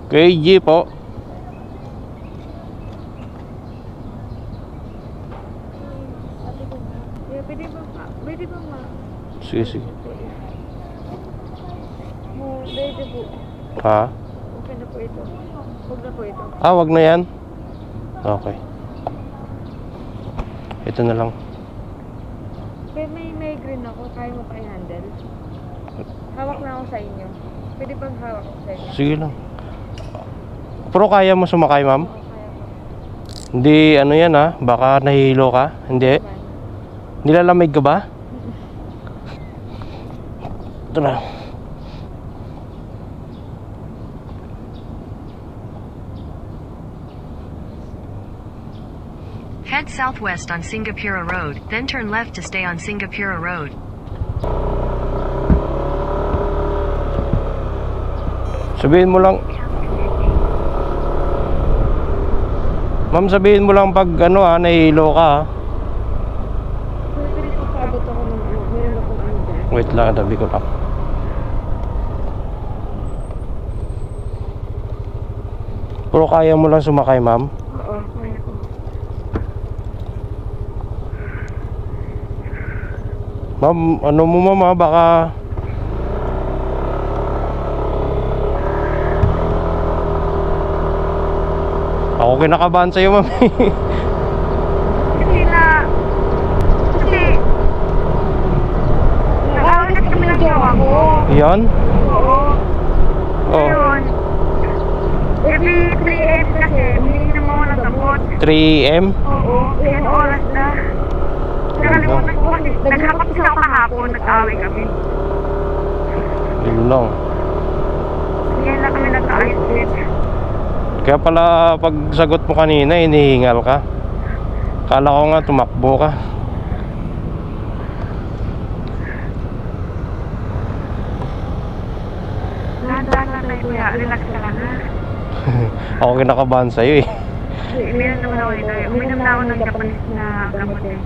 KG po. Ate ko na. Pwede ba ma? Sige, sige. Pwede po. Ha? Okay na po ito. Huwag na po ito. Ah, wag na yan? Okay. Ito na lang. Kaya may migraine ako. Kaya mo pa i-handle? Hawak na ako sa inyo. Pwede bang hawak ako sa inyo? Sige lang. Pero kaya mo sumakay, ma'am? Oo, kaya po. Hindi, ano yan ha? Baka nahihilo ka? Hindi? Nilalamig ka ba? Ito na. Head southwest on Singapura Road, then turn left to stay on Singapura Road. Sabihin mo lang. Ma'am, sabihin mo lang pag ano ha, nahihilo ka ha. Pwede po paabot ako ng ano. Meron akong ano dyan. Wait lang, tabi ko lang. Pero kaya mo lang sumakay, ma'am? Oo, kaya ko. Ma'am, ano mo ma'am ha, baka... Ako kinakabahan sa'yo, ma'am. Kasi nag-awal kasi kami ng jowa ko. Yan? Oo. Oh, Ngayon, every 3 AM kasi, humingi na mga nagabot. 3 AM? Oo, ilang oras na. Nakalimutan ko kasi, naghapot sila ako kahapon, nag-away kami. Yun lang. Ngayon na kami nag-ayos din. Kaya pala pag sagot mo kanina, hinihingal ka. Kala ko nga tumakbo ka. Dahan-dahan lang tayo kuya, relax ka lang ha. Ako kinakabahan sa'yo eh. Uminom naman ako ito. Uminom na ako ng Japanese na gamot eh.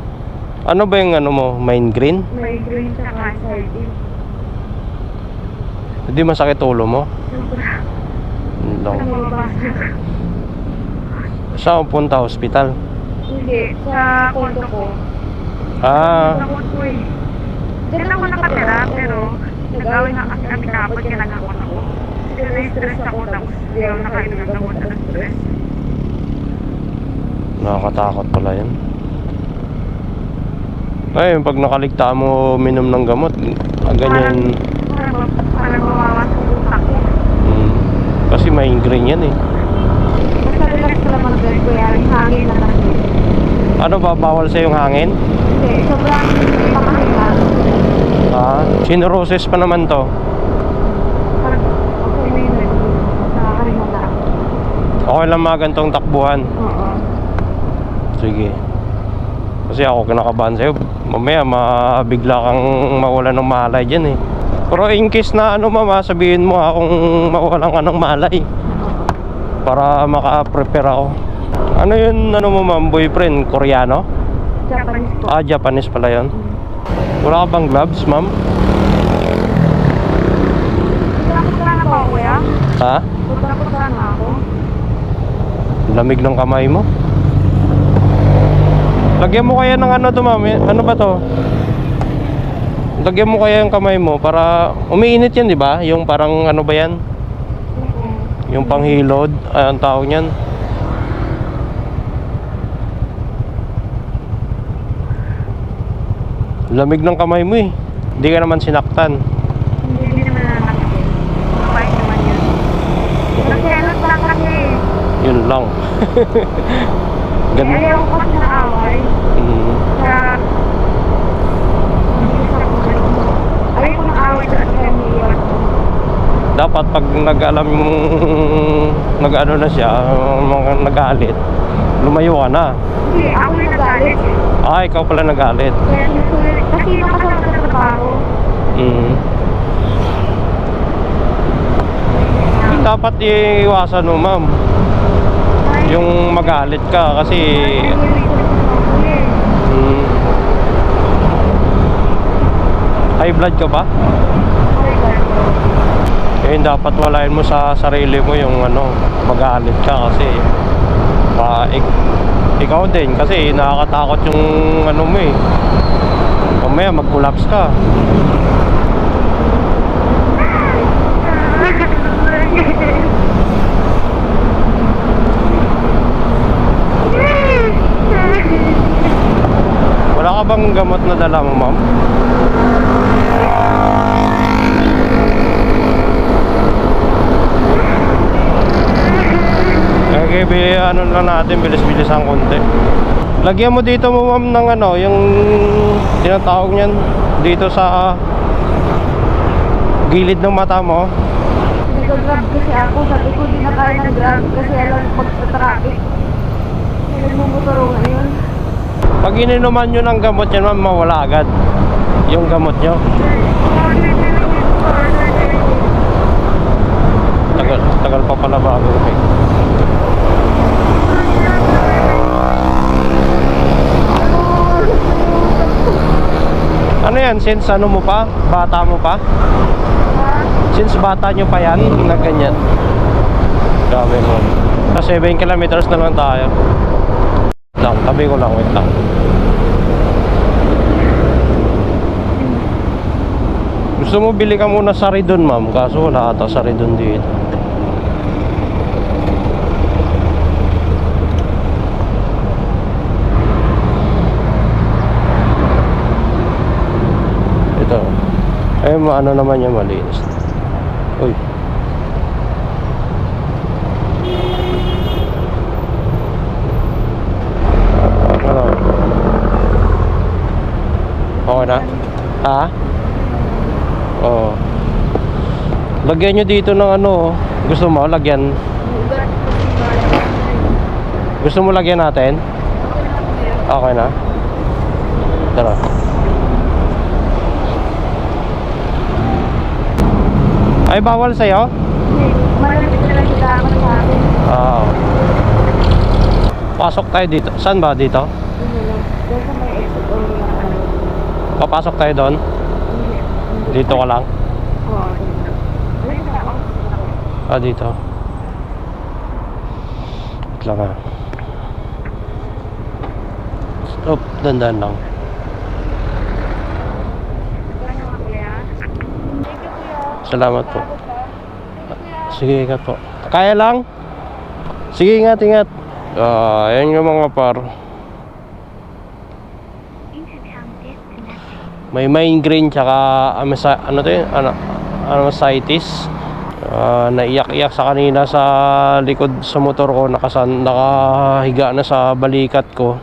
Ano ba yung ano mo, migraine? May green sa sardine. Hindi masakit ulo mo? Sobra. Yun lang. Namabasag. Saan punta? Hospital? Hindi, sa kondo ko. Ah, Sa kondo ko eh. Diyan ako nakatira, pero nag-away na kasi kami kapag kaya nagkakot ako. Kasi na-stress ako, tapos hindi ako nakainom ng gamot na stress. nakakatakot pala yun. Ay, pag nakaligtaan mo minom ng gamot, ganyan. Parang mawawas ang utak ko. Kasi migraine yan eh. Basta relax ka lang mag-drive ko yan, hangin na kasi. Ano ba, bawal sa yung hangin? Hindi, sobrang pakahinga. Ah, sinorosis pa naman to. Parang okay na yun, nakakahinga na. Okay lang mga gantong takbuhan. Oo. Sige. Kasi ako kinakabahan sa'yo. Mamaya mabigla kang mawalan ng malay dyan eh. Pero in case na ano mama, sabihin mo ha kung mawalan ka ng malay. Para maka-prepare ako. Ano yun, ano mo ma'am, boyfriend? Koreano? Japanese po. Ah, Japanese pala yun. Wala ka bang gloves ma'am? Putra na pa ako kuya? Ha? Putra na ako. Lamig ng kamay mo. Lagyan mo kaya ng ano to ma'am? Ano ba to? Lagyan mo kaya yung kamay mo para umiinit yan, di ba? Yung parang ano ba yan? Yung panghilod, ang tawag niyan. Lamig ng kamay mo eh. Hindi ka naman sinaktan. Hindi naman nalakit. Mabait naman yun. Nagselos lang kasi. Yun lang. Ganda. Ayaw ko kasi na-away. Sa... Ayaw ko na-away sa kaya niiwan ko. Dapat pag nag-alam mong nag-ano na siya, nagalit, lumayo ka na. Hindi, ako yung nagalit. Ah, ikaw pala nagalit. Kaya nasulit. Kasi nakasama sa trabaho. Dapat iiwasan mo ma'am. Yung magalit ka kasi high blood ka ba? Ayun, dapat walain mo sa sarili mo yung ano, magalit ka kasi ikaw din kasi nakakatakot yung ano mo eh. Mamaya mag-collapse ka. Wala ka bang gamot na dala mo, ma'am? Okay, ano lang natin, bilis-bilis ang konti. Lagyan mo dito mo, ma'am, ng ano, yung tinatawag niyan dito sa gilid ng mata mo. Nag-grab kasi ako, sabi ko di na kaya ng grab kasi alam pagsa-traffic. Nagmumuturo ngayon. Pag ininuman nyo ng gamot yan, ma'am, mawala agad yung gamot nyo. Tagal pa pala bago. Okay. Ano yan? Since ano mo pa? Bata mo pa? Since bata nyo pa yan, na ganyan. Grabe mo. Sa 7 kilometers na lang tayo. Lang, tabi ko lang, wait lang. Gusto mo bili ka muna sa Ridon, ma'am, kaso wala ata sa Ridon dito. Ito. Eh, ano naman yung malinis. Uy. Ano? Okay na? Ha? Oo. Lagyan nyo dito ng ano. Gusto mo lagyan? Gusto mo lagyan natin? Okay na? Tara. Ay, bawal sa'yo? Malamit na lang sila ako sa akin. Oo. Pasok tayo dito. Saan ba dito? Doon sa may exit or ano. Papasok tayo doon? Dito ka lang? Oo. Ayun na ako. Ah, dito. Wait lang ah. Stop, dandan lang. Salamat po. Sige, ingat po. Kaya lang? Sige, ingat, ingat. Ayan yung mga par. May migraine tsaka ano to yun? Anxiety. Naiyak-iyak sa kanina sa likod sa motor ko, nakahiga na sa balikat ko.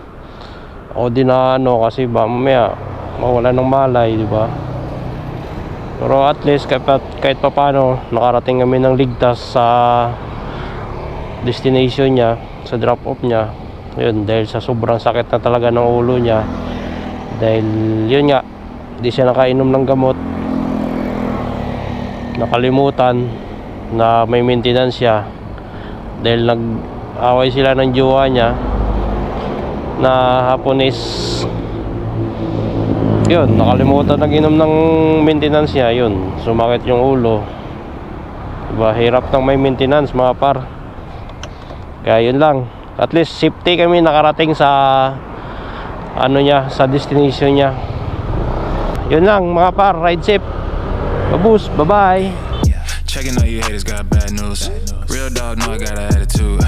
O di na ano kasi ba mamaya mawala ng malay, di ba? Pero at least kahit pa paano nakarating kami ng ligtas sa destination niya, sa drop off niya. Yun, dahil sa sobrang sakit na talaga ng ulo niya. Dahil yun nga, hindi siya nakainom ng gamot. Nakalimutan na may maintenance siya. Dahil nag-away sila ng jowa niya na Hapones. Yun, nakalimutan nag-inom ng maintenance niya. Yun, sumakit yung ulo. Diba, hirap ng may maintenance mga par. Kaya yun lang. At least safety kami nakarating sa ano niya, sa destination niya. Yun lang mga par, ride safe. Babus, bye-bye. Checking on you haters got bad news. Real dog know I got an attitude.